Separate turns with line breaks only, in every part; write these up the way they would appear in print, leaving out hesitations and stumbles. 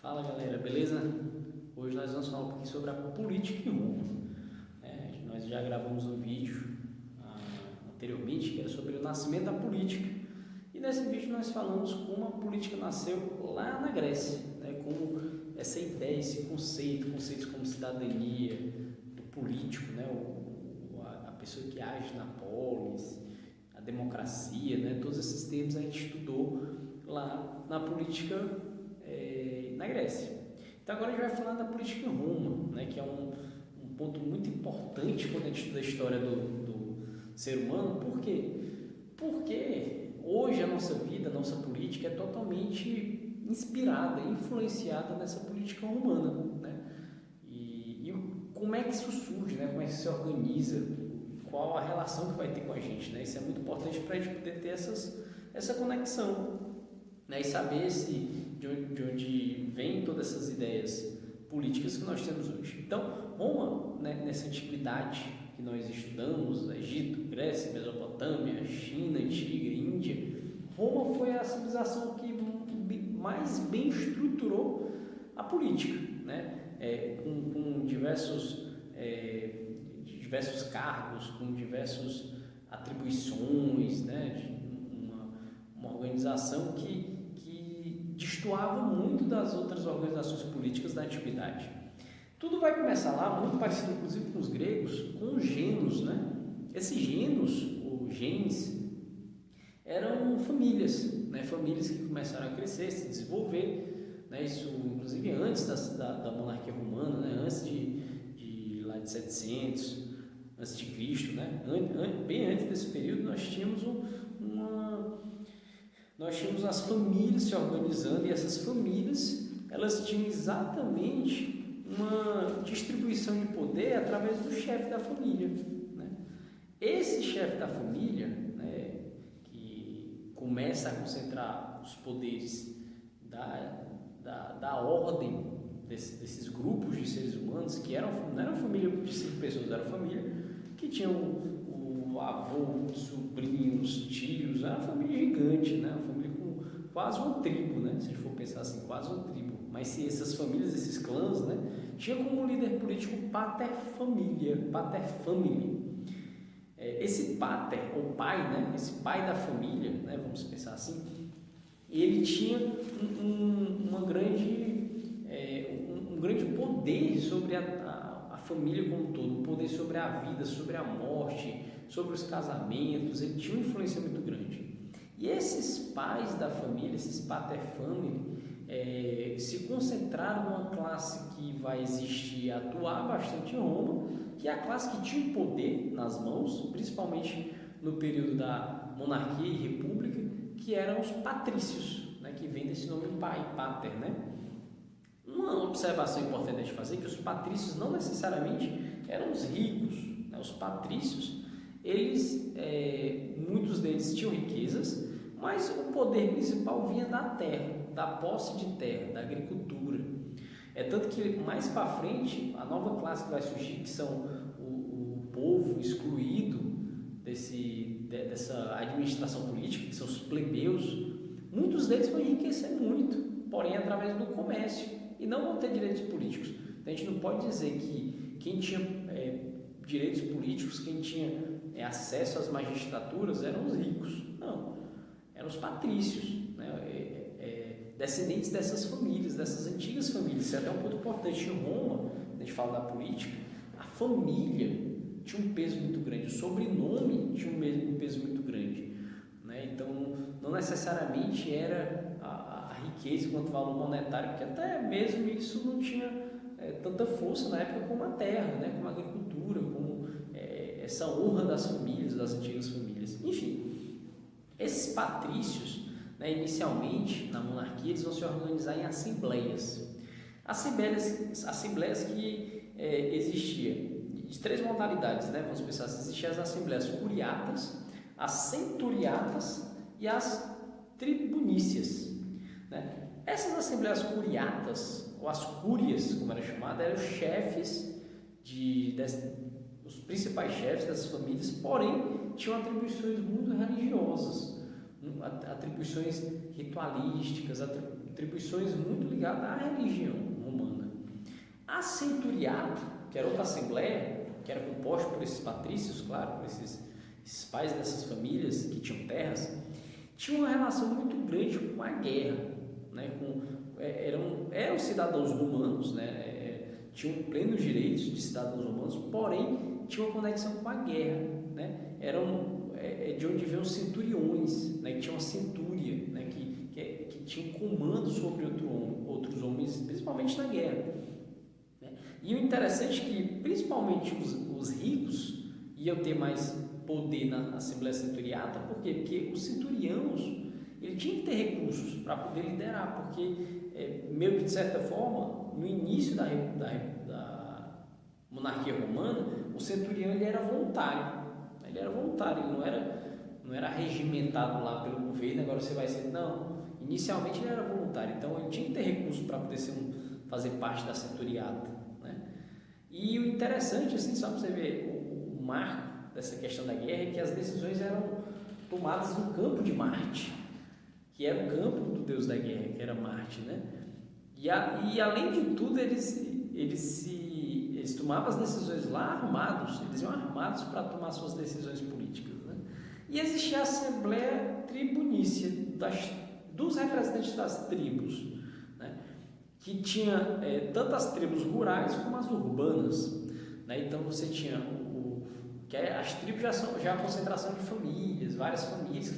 Fala galera, beleza? Hoje nós vamos falar um pouquinho sobre a política em Roma. Nós já gravamos um vídeo anteriormente que era sobre o nascimento da política, e nesse vídeo nós falamos como a política nasceu lá na Grécia, como essa ideia, esse conceitos como cidadania, do político, a pessoa que age na polis, a democracia, todos esses termos a gente estudou lá na política na Grécia. Então agora a gente vai falar da política em Roma, que é um ponto muito importante quando a gente estuda a história do ser humano. Por quê? Porque hoje a nossa vida, a nossa política é totalmente inspirada, influenciada nessa política romana, E como é que isso surge, como é que isso se organiza, qual a relação que vai ter com a gente, Isso é muito importante para a gente poder ter essa conexão, E saber de onde vêm todas essas ideias políticas que nós temos hoje. Então, Roma, nessa antiguidade que nós estudamos, Egito, Grécia, Mesopotâmia, China antiga, Índia, Roma foi a civilização que mais bem estruturou a política, com diversos cargos, com diversas atribuições, uma organização que destoava muito das outras organizações políticas da antiguidade. Tudo vai começar lá, muito parecido inclusive com os gregos, com os genos, Esses genos, ou genes, eram famílias, famílias que começaram a crescer, se desenvolver, Isso inclusive antes da monarquia romana, antes de 700 antes de Cristo, Bem antes desse período nós tínhamos as famílias se organizando, e essas famílias elas tinham exatamente uma distribuição de poder através do chefe da família, Esse chefe da família, que começa a concentrar os poderes da ordem desses grupos de seres humanos, que não era uma família de 5 pessoas, era uma família que tinha o avô, sobrinhos, tios, era uma família gigante, uma família com quase uma tribo, Se a gente for pensar assim, quase uma tribo. Mas se essas famílias, esses clãs, tinha como líder político pater family. Esse pater, ou pai, esse pai da família, vamos pensar assim, ele tinha um grande poder sobre a família como um todo, um poder sobre a vida, sobre a morte, sobre os casamentos. Ele tinha uma influência muito grande. E esses pais da família, esses pater family, se concentraram numa classe que vai existir e atuar bastante em Roma, que é a classe que tinha o poder nas mãos, principalmente no período da monarquia e república, que eram os patrícios, que vem desse nome pai, pater, Uma observação importante de fazer é que os patrícios não necessariamente eram os ricos, Os patrícios, muitos deles tinham riquezas, mas o poder principal vinha da terra, da posse de terra, da agricultura. Tanto que mais para frente, a nova classe que vai surgir, que são o povo excluído dessa administração política, que são os plebeus, muitos deles vão enriquecer muito, porém através do comércio, e não vão ter direitos políticos. Então a gente não pode dizer que quem tinha direitos políticos, quem tinha acesso às magistraturas eram os ricos. Não, eram os patrícios, descendentes dessas famílias, dessas antigas famílias. Isso é até um ponto importante. Em Roma, a gente fala da política, a família tinha um peso muito grande, o sobrenome tinha um peso muito grande, Então não necessariamente era a riqueza quanto valor monetário, porque até mesmo isso não tinha tanta força na época como a terra, como a agricultura, como essa honra das famílias, das antigas famílias. Enfim, esses patrícios, inicialmente na monarquia, eles vão se organizar em assembleias que existiam de 3 modalidades, Vamos pensar, existiam as assembleias curiatas, as centuriatas e as tribunícias, Essas assembleias curiatas, ou as cúrias, como era chamada, eram os chefes os principais chefes dessas famílias, porém tinham atribuições muito religiosas. atribuições ritualísticas, atribuições muito ligadas à religião romana. A centuriato, que era outra assembleia, que era composta por esses patrícios, claro, por esses pais dessas famílias que tinham terras, tinha uma relação muito grande com a guerra, né? Eram cidadãos romanos, né? Tinham plenos direitos de cidadãos romanos, porém tinha uma conexão com a guerra, né? De onde vêm os centuriões, né? Que tinha uma centúria, né? Que tinha um comando sobre outros homens, principalmente na guerra, né? E o interessante é que principalmente os ricos iam ter mais poder na Assembleia Centuriata. Por quê? Porque os centurianos ele tinha que ter recursos para poder liderar, porque meio que de certa forma no início da monarquia romana o centurião ele era voluntário, ele não era regimentado lá pelo governo, agora você vai ser, não, inicialmente ele era voluntário, então ele tinha que ter recursos para poder fazer parte da centuriata, né? E o interessante, assim, só para você ver o marco dessa questão da guerra, é que as decisões eram tomadas no campo de Marte, que era o campo do deus da guerra, que era Marte, né? E além de tudo, eles tomavam as decisões lá armados, eles iam armados para tomar suas decisões políticas, né? E existia a Assembleia Tribunícia dos representantes das tribos, né? Que tinha tanto as tribos rurais como as urbanas, né? Então você tinha as tribos já a concentração de famílias, várias famílias que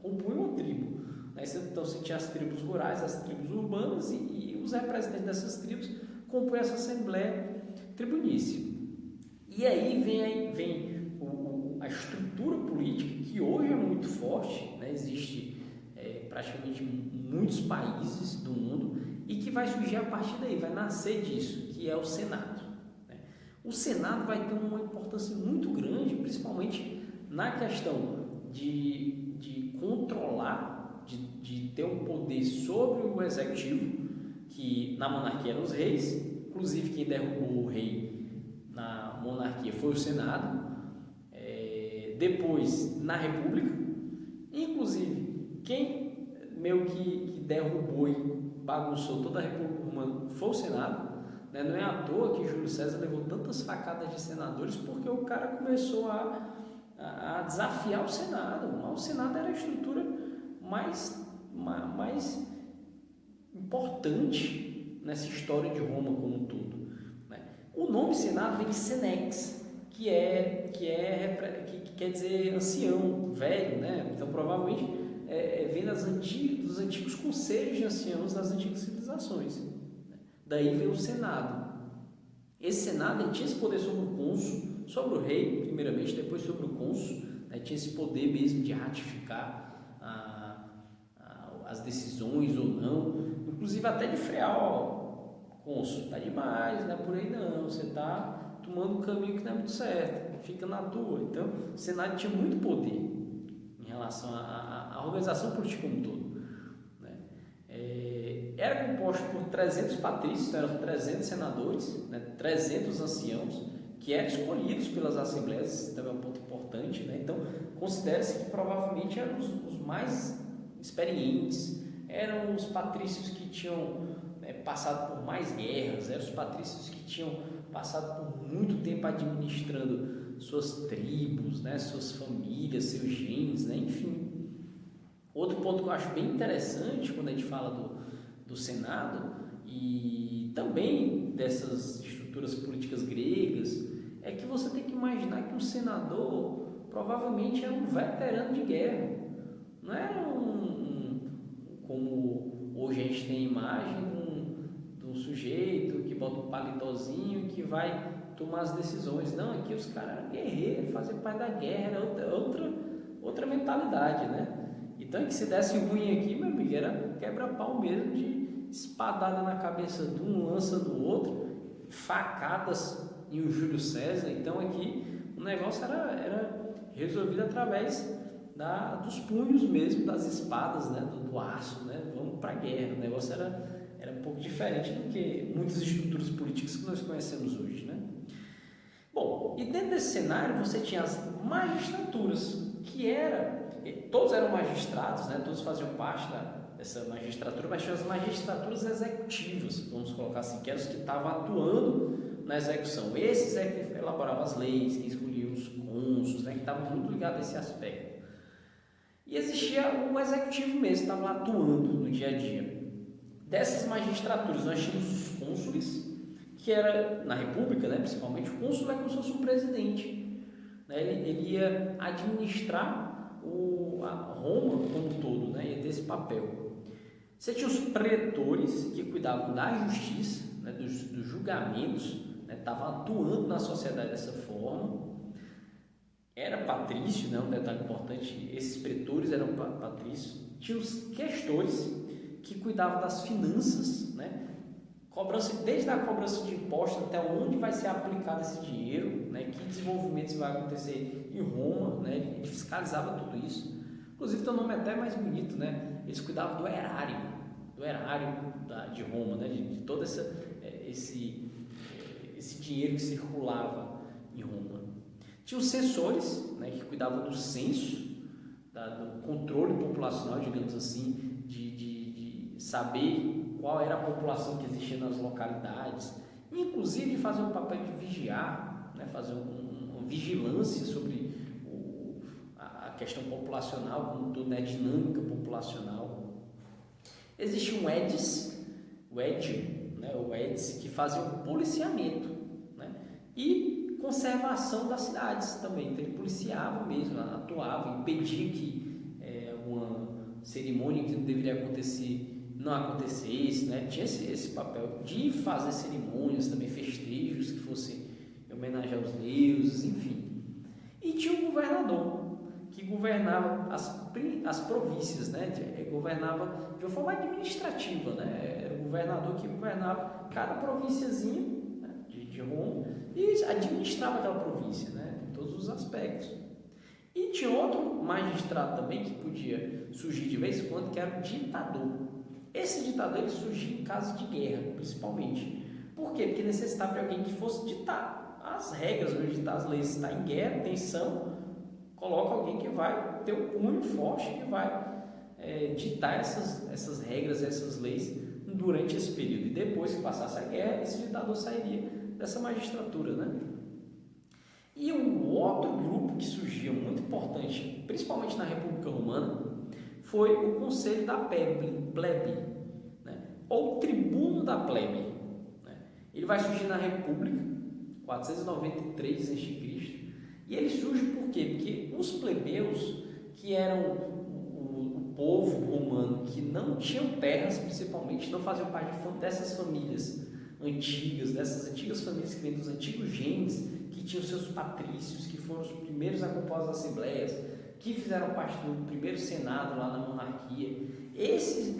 compunham uma tribo, né? Então você tinha as tribos rurais, as tribos urbanas e os representantes dessas tribos compõem essa Assembleia Tribunícia. E aí vem a estrutura política que hoje é muito forte, né? Existe praticamente muitos países do mundo e que vai surgir a partir daí, vai nascer disso, que é o Senado. O Senado vai ter uma importância muito grande, principalmente na questão de controlar, de ter um poder sobre o executivo, que na monarquia eram os reis, inclusive quem derrubou o rei na monarquia foi o Senado, depois na República, inclusive quem meio que derrubou e bagunçou toda a República Romana foi o Senado. Não é à toa que Júlio César levou tantas facadas de senadores, porque o cara começou a desafiar o Senado. O Senado era a estrutura mais importante nessa história de Roma como um todo, né? O nome Senado vem de senex, que quer dizer ancião, velho, né? Então provavelmente vem dos antigos conselhos de anciãos das antigas civilizações. Daí veio o Senado. Esse Senado ele tinha esse poder sobre o cônsul, sobre o rei, primeiramente, depois sobre o cônsul, né? Tinha esse poder mesmo de ratificar as decisões ou não, inclusive até de frear, cônsul, tá demais, não é por aí não, você tá tomando um caminho que não é muito certo, fica na tua. Então, o Senado tinha muito poder em relação à organização política como um todo. Era composto por 300 patrícios, eram 300 senadores, né, 300 anciãos, que eram escolhidos pelas assembleias, também é um ponto importante, né? Então, considera-se que provavelmente eram os mais experientes, eram os patrícios que tinham passado por mais guerras, eram os patrícios que tinham passado por muito tempo administrando suas tribos, né, suas famílias, seus genes, né, enfim. Outro ponto que eu acho bem interessante quando a gente fala do Senado e também dessas estruturas políticas gregas é que você tem que imaginar que um senador provavelmente era um veterano de guerra, não era como hoje a gente tem a imagem de um sujeito que bota um palitozinho que vai tomar as decisões. Não, aqui os caras eram guerreiros, faziam parte da guerra, era outra mentalidade, né? Então, que se desse ruim aqui, meu amigo, era quebra-pau mesmo, de espadada na cabeça de um, lança no outro, facadas em o Júlio César. Então, aqui o negócio era resolvido através dos punhos mesmo, das espadas, né, do aço, né? Vamos para a guerra. O negócio era um pouco diferente do que muitas estruturas políticas que nós conhecemos hoje, né? Bom, e dentro desse cenário você tinha as magistraturas, que era todos eram magistrados, né? Todos faziam parte dessa magistratura, mas tinha as magistraturas executivas, vamos colocar assim, que eram os que estavam atuando na execução. Esses é que elaboravam as leis, que escolhiam os cônsules, né? Que estavam muito ligados a esse aspecto. E existia o executivo mesmo, que estava lá atuando no dia a dia. Dessas magistraturas, nós tínhamos os cônsules, que era, na República, né, principalmente, o cônsul é como se fosse um presidente. Né, ele ia administrar a Roma como um todo, né, ia ter esse papel. Você tinha os pretores, que cuidavam da justiça, né, dos julgamentos, estavam atuando na sociedade dessa forma. Era patrício, né, um detalhe importante, esses pretores eram patrícios. Tinha os questores, que cuidavam das finanças, né? Desde a cobrança de impostos até onde vai ser aplicado esse dinheiro, né? Que desenvolvimentos vai acontecer em Roma, né? Ele fiscalizava tudo isso. Inclusive tem um nome até mais bonito, né? Eles cuidavam do erário de Roma, né? De todo esse dinheiro que circulava em Roma. Tinha os censores, né? Que cuidavam do censo, do controle populacional, digamos assim, de saber qual era a população que existia nas localidades, inclusive fazer um papel de vigiar, né, fazer uma vigilância sobre a questão populacional, como toda a dinâmica populacional. Existia um Edis, o Edis, que fazia o policiamento, né, e conservação das cidades também. Então ele policiava mesmo, atuava, impedia que uma cerimônia que não deveria acontecer não acontecesse, né? Tinha esse papel de fazer cerimônias, também festejos que fossem homenagear os deuses, enfim. E tinha um governador que governava as províncias, né? Governava de uma forma administrativa, né? Era o governador que governava cada provínciazinha, né, de Roma e administrava aquela província, né? Em todos os aspectos. E tinha outro magistrado também que podia surgir de vez em quando, que era o ditador. Esse ditador ele surgia em caso de guerra, principalmente. Por quê? Porque necessitava de alguém que fosse ditar as regras, ditar as leis. Está em guerra, tensão, coloca alguém que vai ter um punho forte, que vai ditar essas regras, essas leis durante esse período. E depois que passasse a guerra, esse ditador sairia dessa magistratura, né? E um outro grupo que surgiu muito importante, principalmente na República Romana, foi o Conselho da Plebe, né? Ou Tribuno da Plebe, né? Ele vai surgir na República, 493 a.C., e ele surge por quê? Porque os plebeus, que eram o povo romano, que não tinham terras, principalmente, não faziam parte dessas famílias antigas, dessas antigas famílias que vêm dos antigos genes, que tinham seus patrícios, que foram os primeiros a compor as assembleias, que fizeram parte do primeiro senado lá na monarquia. Esse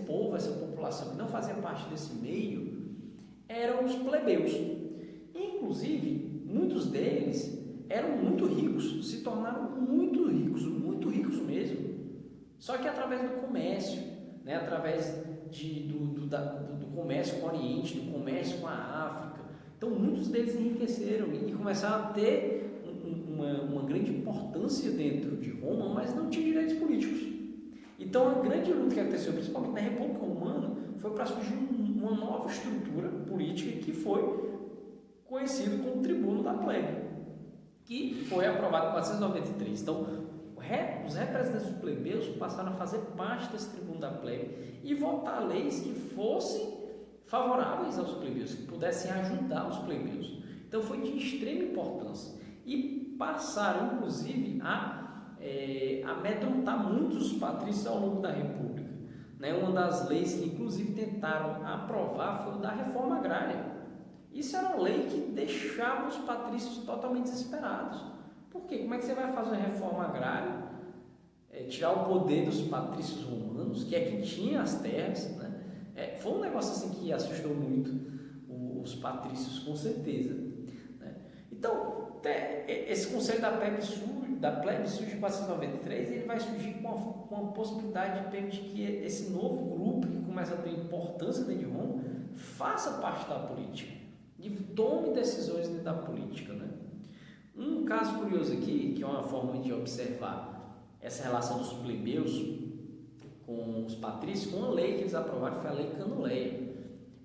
povo, essa população que não fazia parte desse meio, eram os plebeus. Inclusive, muitos deles eram muito ricos, se tornaram muito ricos mesmo. Só que através do comércio, né? Através do comércio com o Oriente, do comércio com a África. Então, muitos deles enriqueceram e começaram a ter uma grande importância dentro de Roma, mas não tinha direitos políticos. Então, a grande luta que aconteceu, principalmente na República Romana, foi para surgir uma nova estrutura política que foi conhecido como Tribuno da Plebe, que foi aprovado em 493. Então, os representantes dos plebeus passaram a fazer parte desse Tribuno da Plebe e votar leis que fossem favoráveis aos plebeus, que pudessem ajudar os plebeus. Então, foi de extrema importância. E passaram, inclusive, a amedrontar muitos patrícios ao longo da República. Né? Uma das leis que, inclusive, tentaram aprovar foi o da reforma agrária. Isso era uma lei que deixava os patrícios totalmente desesperados. Por quê? Como é que você vai fazer uma reforma agrária? Tirar o poder dos patrícios romanos, que é quem tinha as terras, né? Foi um negócio assim que assustou muito os patrícios, com certeza. Né? Então, esse conselho da plebe surge em 493 e ele vai surgir com a possibilidade de permitir que esse novo grupo, que começa a ter importância dentro de Roma, faça parte da política e tome decisões dentro da política. Né? Um caso curioso aqui, que é uma forma de observar essa relação dos plebeus com os patrícios, foi uma lei que eles aprovaram, foi a Lei Canuleia.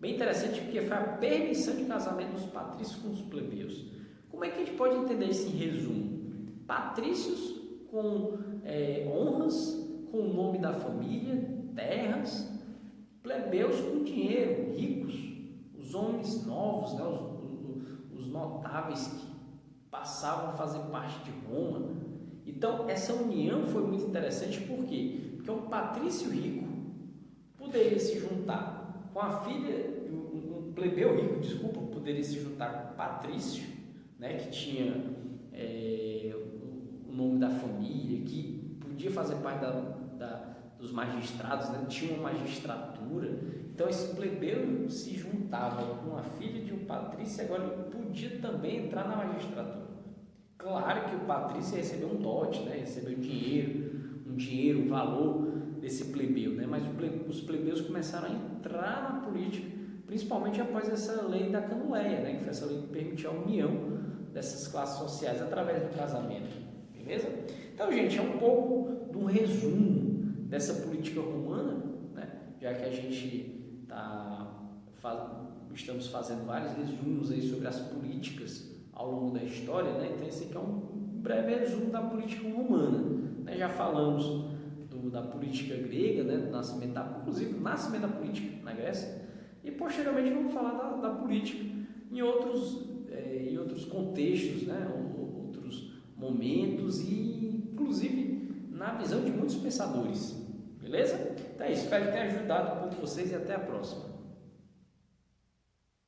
Bem interessante porque foi a permissão de casamento dos patrícios com os plebeus. Como é que a gente pode entender isso em resumo? Patrícios com honras, com o nome da família, terras, plebeus com dinheiro, ricos, os homens novos, né, os notáveis que passavam a fazer parte de Roma. Então, essa união foi muito interessante, por quê? Porque um patrício rico poderia se juntar com a filha, um plebeu rico, desculpa, poderia se juntar com o patrício, né, que tinha o nome da família, que podia fazer parte dos magistrados, né, tinha uma magistratura. Então, esse plebeu se juntava com a filha de um patrício e agora podia também entrar na magistratura. Claro que o patrício recebeu um dote, né? Recebeu dinheiro, um valor desse plebeu, né? Mas os plebeus começaram a entrar na política, principalmente após essa lei da Canuleia, né? Que foi essa lei que permitiu a união dessas classes sociais através do casamento, beleza? Então, gente, é um pouco do resumo dessa política romana, né? Já que a gente estamos fazendo vários resumos aí sobre as políticas ao longo da história, né? Então esse aqui é um breve resumo da política romana, né? Já falamos da política grega, né? Inclusive do nascimento da política na Grécia, e posteriormente vamos falar da política em outros contextos, né? Outros momentos e inclusive na visão de muitos pensadores, beleza? Então é isso, espero ter ajudado um pouco vocês e até a próxima.